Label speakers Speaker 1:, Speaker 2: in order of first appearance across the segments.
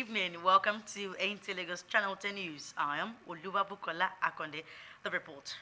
Speaker 1: evening. Welcome to Nta Lagos Channel 10 News. I am Oluwabukola Akonde, the report.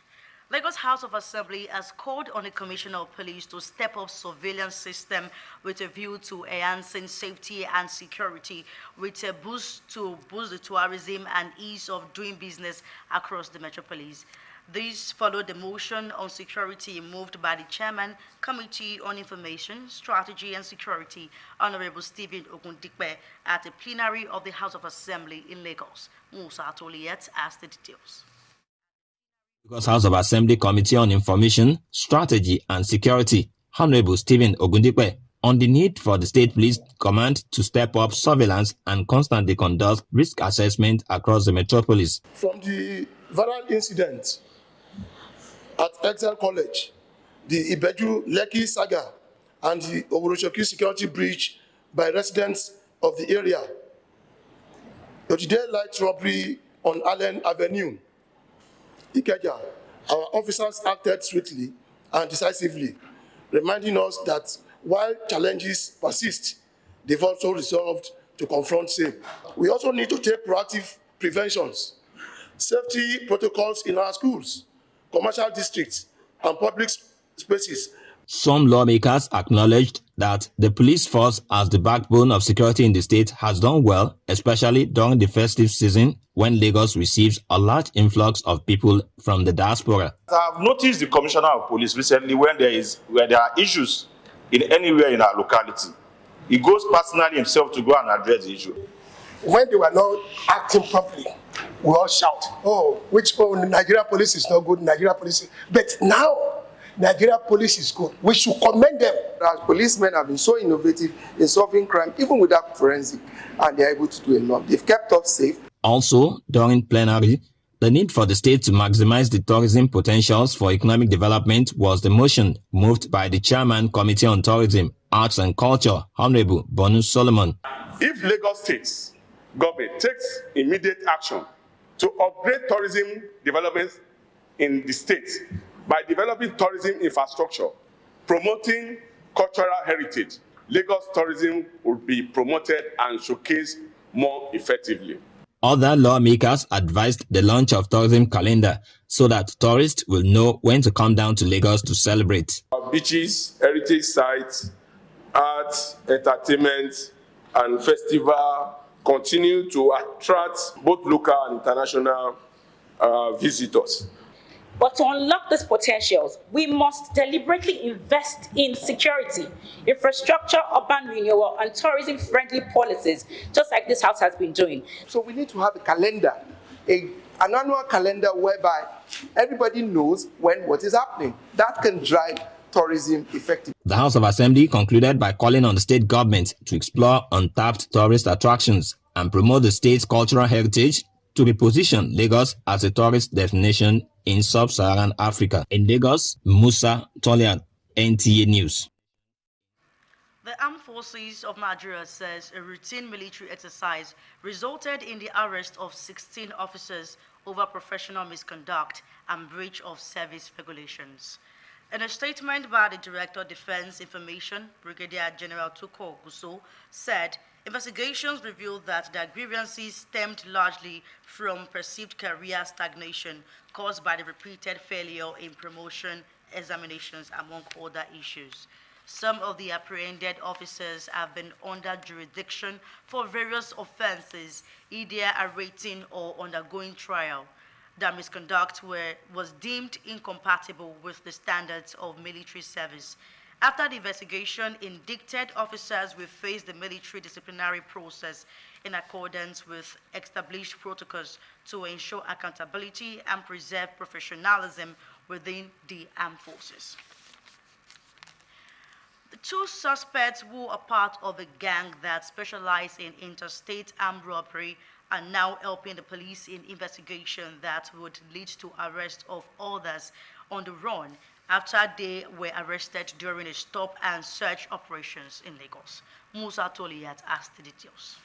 Speaker 1: Lagos House of Assembly has called on the Commissioner of Police to step up surveillance system with a view to enhancing safety and security with a boost to boost the tourism and ease of doing business across the metropolis. This followed the motion on security moved by the Chairman, Committee on Information, Strategy and Security, Honorable Stephen Ogundikpe, at the plenary of the House of Assembly in Lagos. Musa Atoliet has the details.
Speaker 2: Lagos House of Assembly Committee on Information, Strategy and Security, Honorable Stephen Ogundikpe, on the need for the State Police Command to step up surveillance and constantly conduct risk assessment across the metropolis.
Speaker 3: From the viral incident at Excel College, the Ibeju-Lekki saga, and the Oworoshoki security breach by residents of the area, the daylight robbery on Allen Avenue, Ikeja, our officers acted swiftly and decisively, reminding us that while challenges persist, they've also resolved to confront same. We also need to take proactive preventions, safety protocols in our schools, commercial districts, and public spaces.
Speaker 2: Some lawmakers acknowledged that the police force as the backbone of security in the state has done well, especially during the festive season when Lagos receives a large influx of people from the diaspora.
Speaker 4: I've noticed the Commissioner of Police recently where there are issues in anywhere in our locality. He goes personally himself to go and address the issue.
Speaker 5: When they were not acting properly, we all shout, Nigeria police is not good, Nigeria police. But now, Nigeria police is good. We should commend them.
Speaker 6: As policemen have been so innovative in solving crime, even without forensic, and they're able to do a lot. They've kept us safe.
Speaker 2: Also, during plenary, the need for the state to maximize the tourism potentials for economic development was the motion moved by the Chairman, Committee on Tourism, Arts and Culture, Honorable Bonu Solomon.
Speaker 7: If Lagos State government takes immediate action to upgrade tourism development in the state by developing tourism infrastructure, promoting cultural heritage, Lagos tourism will be promoted and showcased more effectively.
Speaker 2: Other lawmakers advised the launch of tourism calendar so that tourists will know when to come down to Lagos to celebrate.
Speaker 7: Our beaches, heritage sites, arts, entertainment, and festival continue to attract both local and international visitors.
Speaker 8: But to unlock these potentials, we must deliberately invest in security, infrastructure, urban renewal, and tourism-friendly policies, just like this house has been doing.
Speaker 6: So we need to have a calendar, an annual calendar whereby everybody knows when what is happening. That can drive tourism effectively.
Speaker 2: The House of Assembly concluded by calling on the state government to explore untapped tourist attractions and promote the state's cultural heritage to reposition Lagos as a tourist destination in sub-Saharan Africa. In Lagos, Musa Atoliet, NTA News.
Speaker 1: The Armed Forces of Nigeria says a routine military exercise resulted in the arrest of 16 officers over professional misconduct and breach of service regulations. In a statement by the Director of Defense Information, Brigadier General Tuko Guso, said investigations revealed that their grievances stemmed largely from perceived career stagnation caused by the repeated failure in promotion examinations, among other issues. Some of the apprehended officers have been under jurisdiction for various offenses, either awaiting or undergoing trial. Their misconduct was deemed incompatible with the standards of military service. After the investigation, indicted officers will face the military disciplinary process in accordance with established protocols to ensure accountability and preserve professionalism within the armed forces. The two suspects who are part of a gang that specialize in interstate armed robbery are now helping the police in investigation that would lead to arrest of others on the run after they were arrested during a stop and search operations in Lagos. Musa Atoliet has the details.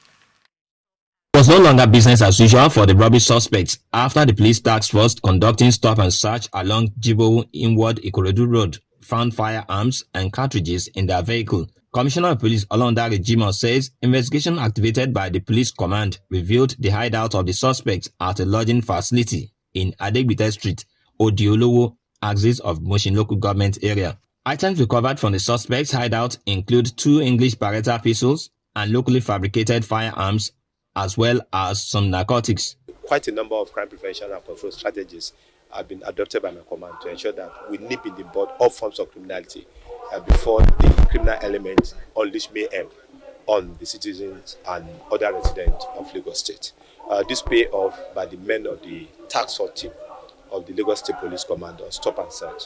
Speaker 2: It was no longer business as usual for the robbery suspects after the police task force conducting stop and search along Jibowu Inward Ikorodu Road found firearms and cartridges in their vehicle. Commissioner of Police Olondare Jimoh says investigation activated by the police command revealed the hideout of the suspects at a lodging facility in Adegbite Street, Odiolowo, axis of Mushin local government area. Items recovered from the suspects' hideout include 2 English Beretta pistols and locally fabricated firearms, as well as some narcotics.
Speaker 9: Quite a number of crime prevention and control strategies have been adopted by my command to ensure that we nip in the bud all forms of criminality before the criminal elements unleash mayhem on the citizens and other residents of Lagos State. This pay off by the men of the task force team of the Lagos State Police Command on stop and search.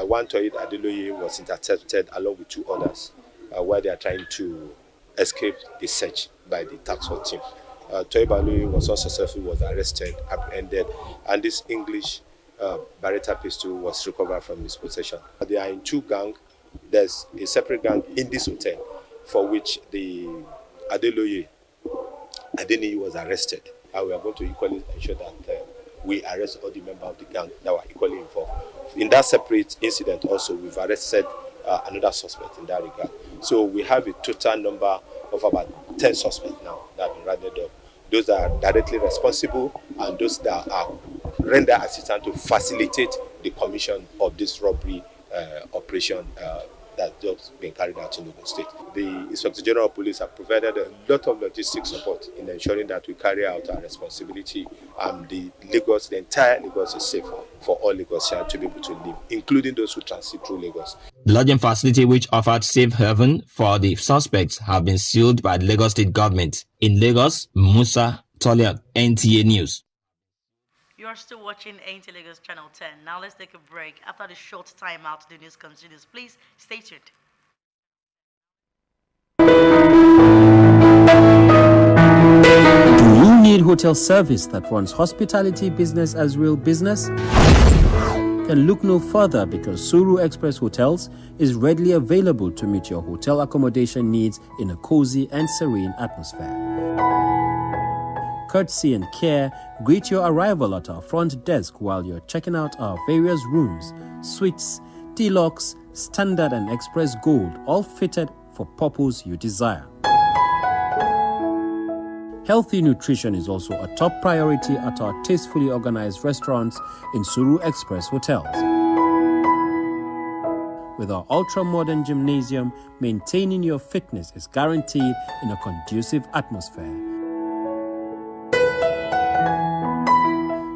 Speaker 9: One Toyid Adeloye was intercepted along with 2 others while they are trying to escape the search by the task force team. Toyid Adeloye was unsuccessful, was arrested, apprehended, and this English Beretta pistol was recovered from his possession. They are in 2 gangs. There's a separate gang in this hotel for which the Adeniyi was arrested. And we are going to equally ensure that we arrest all the members of the gang that were equally involved. In that separate incident also, we've arrested another suspect in that regard. So we have a total number of about 10 suspects now that have been rounded up. Those that are directly responsible and those that are render assistance to facilitate the commission of this robbery operation that just been carried out in Lagos State. The Inspector General of Police have provided a lot of logistic support in ensuring that we carry out our responsibility and the entire Lagos is safe for all Lagosians to be able to live, including those who transit through Lagos.
Speaker 2: The lodging facility which offered safe haven for the suspects have been sealed by the Lagos State government. In Lagos, Musa Tolia, NTA News.
Speaker 1: You are still watching Nta Lagos Channel 10. Now let's take a break. After the short time out, the news continues. Please stay tuned.
Speaker 10: Do you need hotel service that runs hospitality business as real business? Then look no further, because Suru Express Hotels is readily available to meet your hotel accommodation needs in a cozy and serene atmosphere. Courtesy and care greet your arrival at our front desk while you're checking out our various rooms, suites, deluxe, standard and express gold, all fitted for purpose you desire. Healthy nutrition is also a top priority at our tastefully organized restaurants in Suru Express Hotels. With our ultra-modern gymnasium, maintaining your fitness is guaranteed in a conducive atmosphere.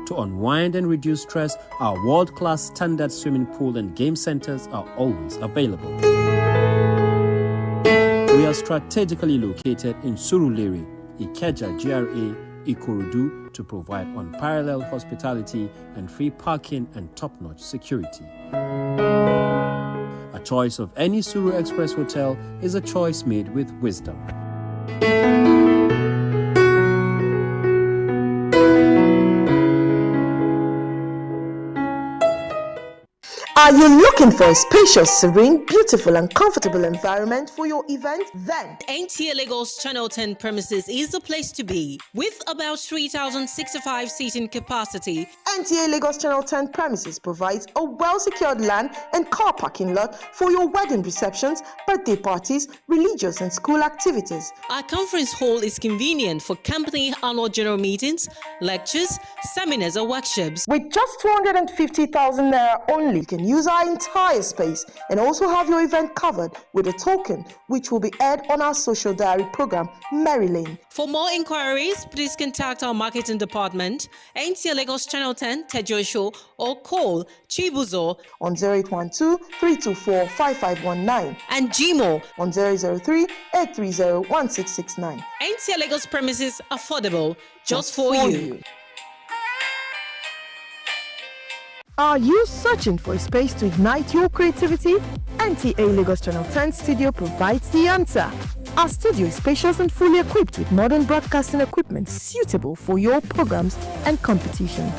Speaker 10: To unwind and reduce stress, our world-class standard swimming pool and game centers are always available. We are strategically located in Surulere, Ikeja GRA, Ikorodu, to provide unparalleled hospitality and free parking and top-notch security. A choice of any Suru Express hotel is a choice made with wisdom.
Speaker 11: Are you looking for a spacious, serene, beautiful and comfortable environment for your event? Then
Speaker 12: Nta Lagos Channel 10 premises is the place to be. With about 3,065 seating capacity,
Speaker 11: Nta Lagos Channel 10 premises provides a well-secured land and car parking lot for your wedding receptions, birthday parties, religious and school activities.
Speaker 12: Our conference hall is convenient for company annual general meetings, lectures, seminars or workshops.
Speaker 11: With just 250,000 naira only, you can use our entire space and also have your event covered with a token which will be aired on our social diary program, Mary Lane.
Speaker 12: For more inquiries, please contact our marketing department, Nta Lagos Channel 10 Tejo, or call Chibuzo
Speaker 11: on 0812-324-5519
Speaker 12: and Jimo
Speaker 11: on 003-830-1669.
Speaker 12: Nta Lagos premises affordable just for you.
Speaker 11: Are you searching for a space to ignite your creativity? Nta Lagos Channel 10 Studio provides the answer. Our studio is spacious and fully equipped with modern broadcasting equipment suitable for your programs and competitions.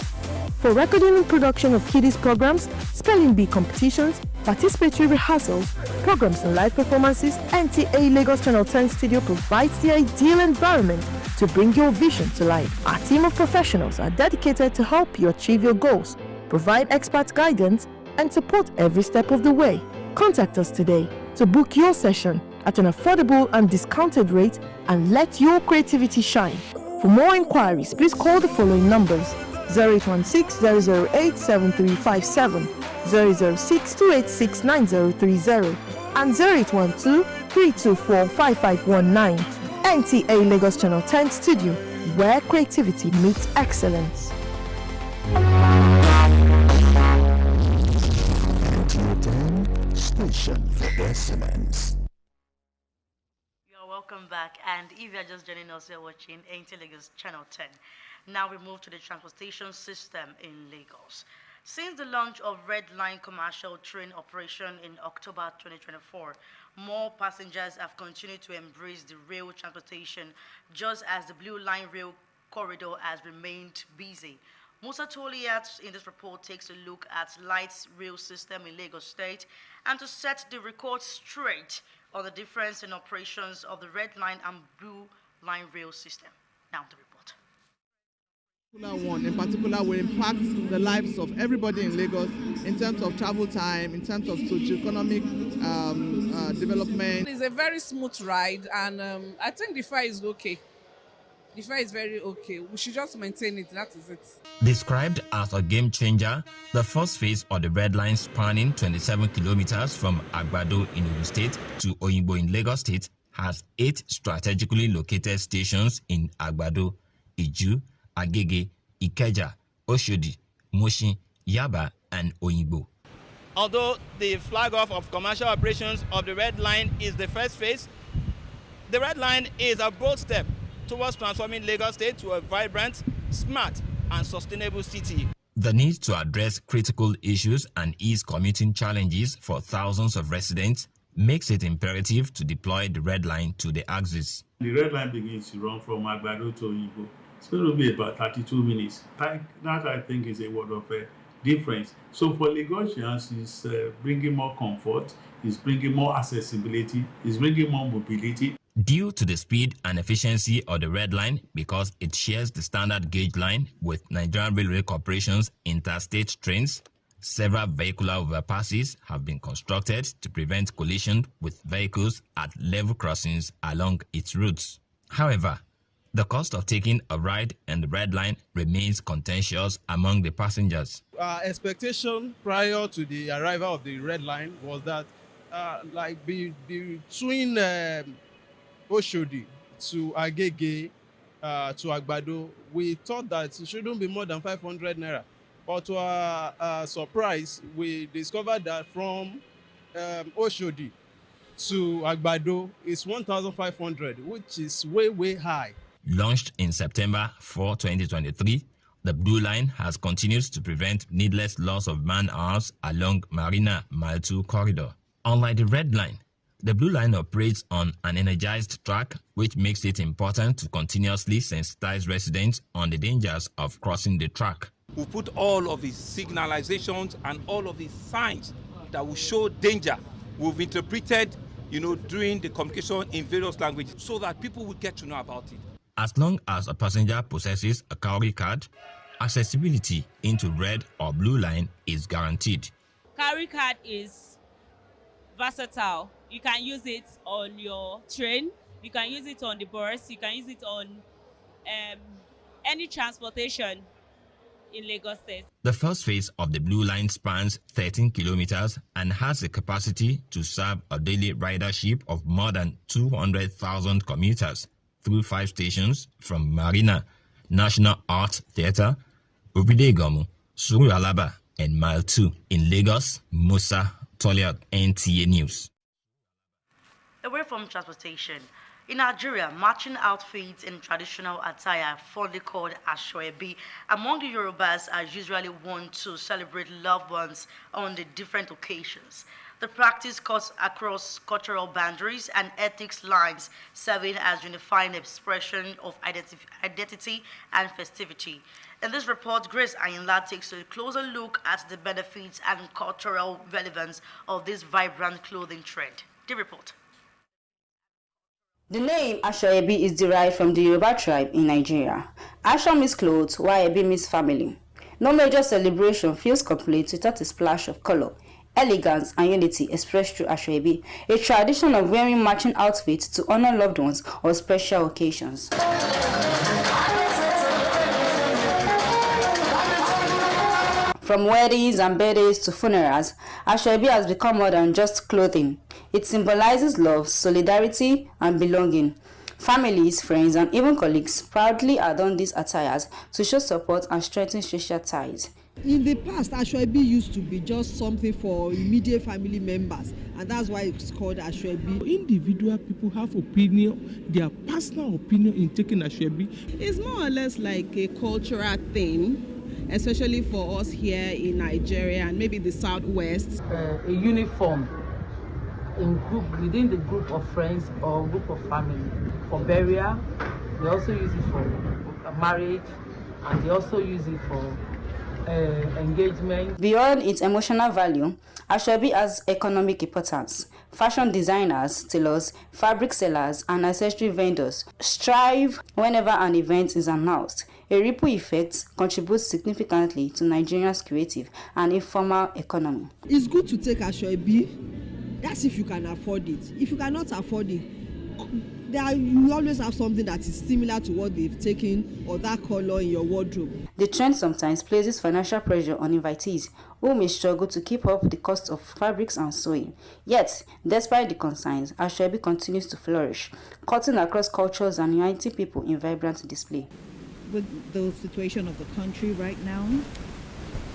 Speaker 11: For recording and production of kiddies programs, spelling bee competitions, participatory rehearsals, programs and live performances, Nta Lagos Channel 10 Studio provides the ideal environment to bring your vision to life. Our team of professionals are dedicated to help you achieve your goals, provide expert guidance, and support every step of the way. Contact us today to book your session at an affordable and discounted rate and let your creativity shine. For more inquiries, please call the following numbers: 0816-008-7357, 006-286-9030, and 0812-324-5519. NTA Lagos Channel 10 Studio, where creativity meets excellence.
Speaker 13: Station for excellence.
Speaker 1: You're welcome back, and if you're just joining us, you're watching Nta Lagos Channel 10. Now we move to the transportation system in Lagos. Since the launch of Red Line commercial train operation in October 2024, more passengers have continued to embrace the rail transportation, just as the Blue Line rail corridor has remained busy. Musa Toliat in this report takes a look at light rail system in Lagos State and to set the record straight on the difference in operations of the Red Line and Blue Line rail system. Now the report.
Speaker 14: One in particular will impact the lives of everybody in Lagos in terms of travel time, in terms of socio-economic development.
Speaker 15: It's a very smooth ride, and I think the fare is okay. The fare is very okay. We should just maintain it. That is it.
Speaker 2: Described as a game changer, the first phase of the Red Line spanning 27 kilometers from Agbado in Ogun State to Oyingbo in Lagos State has 8 strategically located stations in Agbado, Iju, Agege, Ikeja, Oshodi, Mushin, Yaba, and Oyingbo.
Speaker 16: Although the flag off of commercial operations of the Red Line is the first phase, the Red Line is a bold step towards transforming Lagos State to a vibrant, smart, and sustainable city.
Speaker 2: The need to address critical issues and ease commuting challenges for thousands of residents makes it imperative to deploy the Red Line to the axis.
Speaker 17: The Red Line begins to run from Agbado to Oyingbo. It's going to be about 32 minutes. That I think is a word of difference. So for Lagosians, it's bringing more comfort, it's bringing more accessibility, it's bringing more mobility.
Speaker 2: Due to the speed and efficiency of the Red Line, because it shares the standard gauge line with Nigerian Railway Corporation's interstate trains, several vehicular overpasses have been constructed to prevent collision with vehicles at level crossings along its routes. However, the cost of taking a ride in the Red Line remains contentious among the passengers.
Speaker 14: Our expectation prior to the arrival of the Red Line was that between Oshodi to Agege to Agbado, we thought that it shouldn't be more than 500 naira. But to our surprise, we discovered that from Oshodi to Agbado is 1,500, which is way high.
Speaker 2: Launched in September 4, 2023, the Blue Line has continued to prevent needless loss of man-hours along Marina Mile 2 corridor. Unlike the Red Line, the Blue Line operates on an energized track, which makes it important to continuously sensitize residents on the dangers of crossing the track.
Speaker 18: We put all of these signalizations and all of these signs that will show danger. We've interpreted, during the communication in various languages so that people will get to know about it.
Speaker 2: As long as a passenger possesses a Cowry card, accessibility into Red or Blue Line is guaranteed.
Speaker 19: Cowry card is versatile. You can use it on your train, you can use it on the bus, you can use it on any transportation in Lagos State.
Speaker 2: The first phase of the Blue Line spans 13 kilometers and has a capacity to serve a daily ridership of more than 200,000 commuters through 5 stations from Marina, National Art Theatre, Obidegomu, Suru Alaba, and Mile 2 in Lagos. Musa Toliat, NTA News.
Speaker 1: Away from transportation, in Nigeria, matching outfits in traditional attire, fondly called Asoebi, among the Yorubas are usually worn to celebrate loved ones on the different occasions. The practice cuts across cultural boundaries and ethics lines, serving as unifying expression of identity and festivity. In this report, Grace Ayinla takes a closer look at the benefits and cultural relevance of this vibrant clothing trend. The report.
Speaker 20: The name Asoebi is derived from the Yoruba tribe in Nigeria. Aso means clothes, while Ebi means family. No major celebration feels complete without a splash of color. elegance, and unity expressed through Asoebi, a tradition of wearing matching outfits to honor loved ones or special occasions. From weddings and birthdays to funerals, Asoebi has become more than just clothing. It symbolizes love, solidarity, and belonging. Families, friends, and even colleagues proudly adorn these attires to show support and strengthen social ties.
Speaker 21: In the past, Asoebi used to be just something for immediate family members, and that's why it's called Asoebi.
Speaker 22: Individual people have opinion, their personal opinion in taking Asoebi.
Speaker 23: It's more or less like a cultural thing, especially for us here in Nigeria and maybe the Southwest.
Speaker 24: A uniform within the group of friends or group of family. For burial, they also use it for marriage, and they also use it for engagement.
Speaker 20: Beyond its emotional value, Asoebi has economic importance. Fashion designers, tailors, fabric sellers, and accessory vendors strive whenever an event is announced. A ripple effect contributes significantly to Nigeria's creative and informal economy.
Speaker 21: It's good to take Asoebi. That's if you can afford it. If you cannot afford it, you always have something that is similar to what they've taken or that color in your wardrobe.
Speaker 20: The trend sometimes places financial pressure on invitees who may struggle to keep up the cost of fabrics and sewing. Yet, despite the concerns, Asoebi continues to flourish, cutting across cultures and uniting people in vibrant display.
Speaker 25: With the situation of the country right now,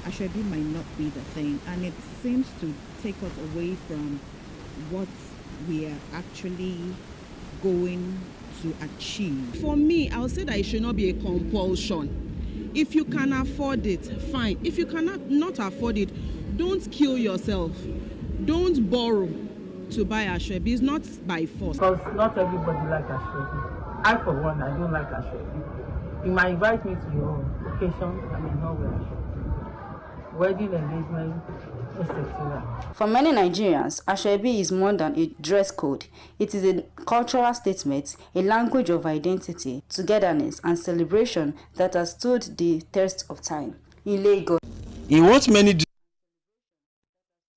Speaker 25: Asoebi might not be the thing, and it seems to take us away from what we are actually going to achieve.
Speaker 23: For me, I would say that it should not be a compulsion. If you can afford it, fine. If you cannot not afford it, don't kill yourself. Don't borrow to buy Asoebi. It's not by force.
Speaker 24: Because not everybody likes Asoebi. I, for one, I don't like Asoebi. You might invite me to your occasion, I may not wear Asoebi. Wedding, engagement, etc.
Speaker 20: For many Nigerians, Asoebi is more than a dress code. It is a cultural statement, a language of identity, togetherness, and celebration that has stood the test of time. In Lagos.
Speaker 26: In what many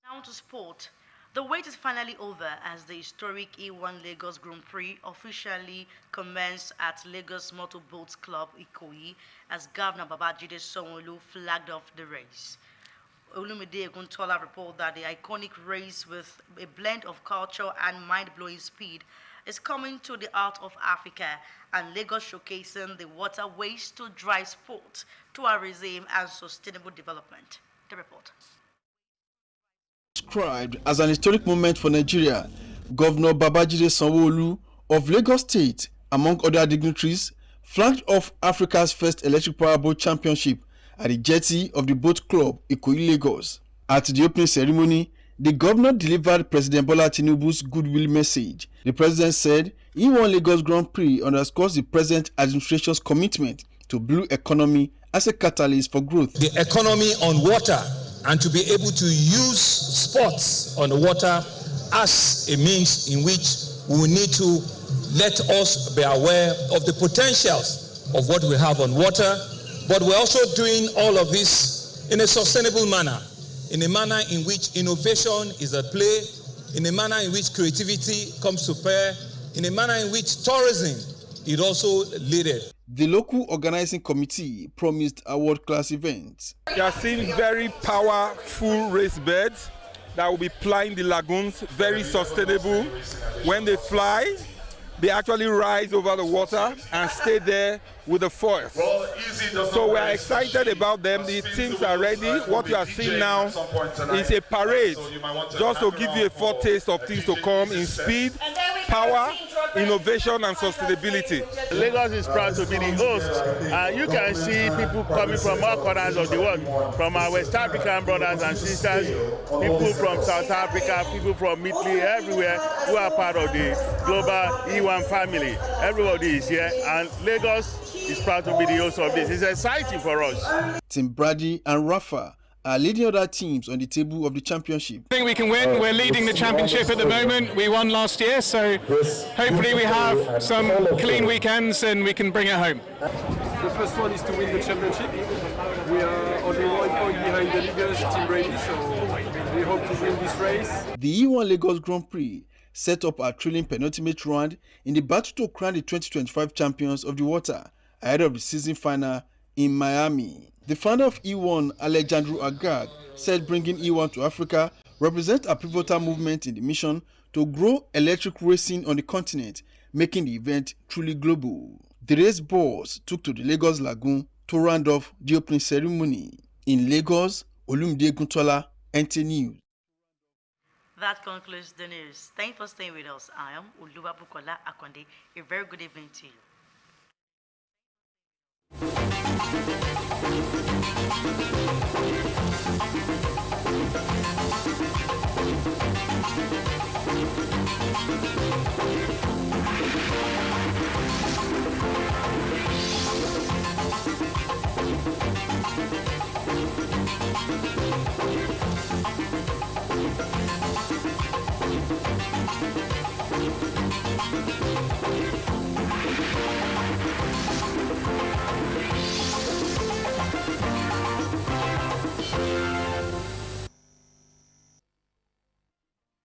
Speaker 1: Now to sport. The wait is finally over as the historic E1 Lagos Grand Prix officially commenced at Lagos Motor Boats Club, Ikoyi, as Governor Babajide Sanwo-Olu flagged off the race. Olumide Eguntola reported that the iconic race with a blend of culture and mind-blowing speed is coming to the heart of Africa, and Lagos showcasing the waterways to drive sport, tourism, and sustainable development. The report.
Speaker 26: Described as an historic moment for Nigeria, Governor Babajide Sanwo-Olu of Lagos State, among other dignitaries, flagged off Africa's first electric powerboat championship at the jetty of the boat club Ikoyi, Lagos. At the opening ceremony, the governor delivered President Bola Tinubu's goodwill message. The president said E1 Lagos Grand Prix underscores the present administration's commitment to blue economy as a catalyst for growth.
Speaker 27: The economy on water, and to be able to use sports on the water as a means in which we need to let us be aware of the potentials of what we have on water, but we're also doing all of this in a sustainable manner, in a manner in which innovation is at play, in a manner in which creativity comes to bear, in a manner in which tourism is also leaded.
Speaker 26: The local organizing committee promised a world-class event.
Speaker 28: You are seeing very powerful race beds that will be plying the lagoons, very sustainable. When they fly, they actually rise over the water and stay there with the force. So we are excited about them. The teams are ready. What you are seeing now is a parade, just to give you a foretaste of things to come in speed, power, innovation, and sustainability.
Speaker 29: Lagos is proud to be the host. You can see people coming from all corners of the world, from our West African brothers and sisters, people from South Africa, people from Italy, everywhere, who are part of the global E1 family. Everybody is here, and Lagos is proud to be the host of this. It's exciting for us.
Speaker 26: Team Brady and Rafa are leading other teams on the table of the championship.
Speaker 30: I think we can win. We're leading the championship at the moment. We won last year, so hopefully we have some clean weekends and we can bring it home.
Speaker 31: The first one is to win the championship. We are only 1 point behind the leaders, Team Brady, so We hope to win this race.
Speaker 26: The E1 Lagos Grand Prix set up a thrilling penultimate round in the battle to crown the 2025 champions of the water ahead of the season final in Miami. The founder of E1, Alejandro Agag, said bringing E1 to Africa represents a pivotal movement in the mission to grow electric racing on the continent, making the event truly global. The race boss took to the Lagos Lagoon to round off the opening ceremony. In Lagos, Olumide Guntola, NT News.
Speaker 1: That concludes the news. Thanks for staying with us. I am Oluwabukola Akonde. A very good evening to you.